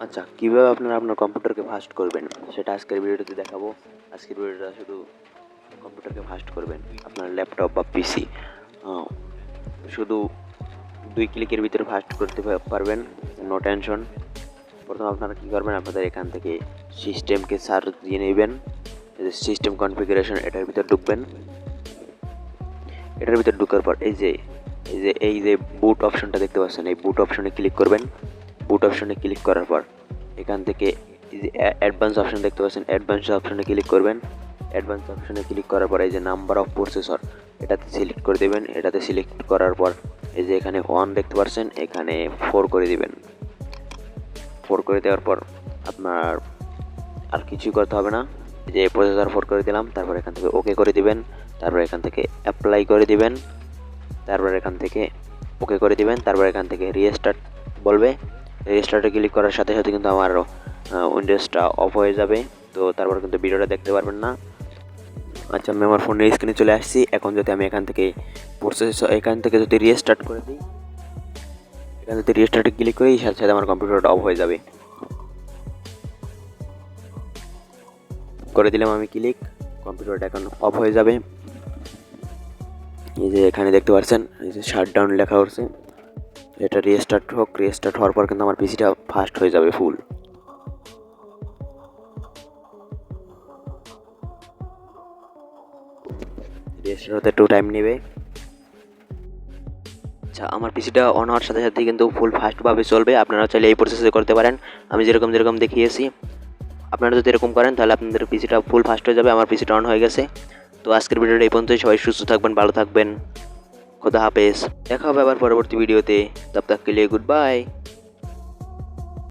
আচ্ছা, কীভাবে আপনারা আপনার কম্পিউটারকে ফাস্ট করবেন সেটা আজকের ভিডিওতে দেখাবো। আজকের ভিডিওটা শুধু কম্পিউটারকে ফাস্ট করবেন, আপনার ল্যাপটপ বা পিসি শুধু 2 ক্লিকের ভিতরে ফাস্ট করতে পারবেন, নো টেনশন। প্রথমে আপনারা কী করবেন, আপনাদের এখান থেকে সিস্টেমকে সার্চ দিয়ে নেবেন, সিস্টেম কনফিগারেশন এটার ভিতর ঢুকবেন। এটার ভিতর ঢুকার পর এই যে বুট অপশনটা দেখতে পাচ্ছেন, এই বুট অপশনে ক্লিক করবেন। বুট অপশনে ক্লিক করার পর এখান থেকে এই যে অ্যাডভান্স অপশন দেখতে পাচ্ছেন, অ্যাডভান্স অপশনে ক্লিক করবেন। অ্যাডভান্স অপশনে ক্লিক করার পর এই যে নাম্বার অফ প্রসেসর এটাতে সিলেক্ট করে দেবেন। এটাতে সিলেক্ট করার পর এই যে এখানে 1 দেখতে পাচ্ছেন, এখানে 4 করে দিবেন। 4 করে দেওয়ার পর আপনার আর কিছুই করতে হবে না, এই যে প্রসেসর 4 করে দিলাম। তারপর এখান থেকে ওকে করে দিবেন, তারপর এখান থেকে অ্যাপ্লাই করে দিবেন, তারপর এখান থেকে ওকে করে দিবেন। তারপর এখান থেকে রিস্টার্ট বলবে, রিস্টার্টে ক্লিক করার সাথে সাথে কিন্তু আমার উইন্ডোজটা অফ হয়ে যাবে, তো তারপর কিন্তু ভিডিওটা দেখতে পারবেন না। আচ্ছা, আমি আমার ফোনের স্ক্রিনে চলে আসছি। এখন যদি আমি এখান থেকে যদি রিস্টার্ট করে দিই, এখান থেকে রিস্টার্টে ক্লিক করি, সাথে সাথে আমার কম্পিউটারটা অফ হয়ে যাবে। করে দিলাম আমি ক্লিক, কম্পিউটারটা এখন অফ হয়ে যাবে। এই যে এখানে দেখতে পাচ্ছেন, এই যে শাটডাউন লেখা হচ্ছে, এটা রিস্টার্ট হোক। রিস্টার্ট হওয়ার পর কিন্তু আমার পিসিটা ফাস্ট হয়ে যাবে ফুল। রিস্টার্ট হতে একটু টাইম নেবে। আচ্ছা, আমার পিসিটা অন হওয়ার সাথে সাথে কিন্তু ফুল ফাস্টভাবে চলবে। আপনারা চাইলে এই প্রসেসে করতে পারেন, আমি যেরকম দেখিয়েছি। আপনারা যদি এরকম করেন তাহলে আপনাদের পিসিটা ফুল ফাস্ট হয়ে যাবে। আমার পিসিটা অন হয়ে গেছে। তো আজকের ভিডিওটা এই পর্যন্তই। সবাই সুস্থ থাকবেন, ভালো থাকবেন। খোদা হাফেজ। দেখা হবে আবার পরবর্তী ভিডিওতে। তব তক কে লিয়ে গুড বাই।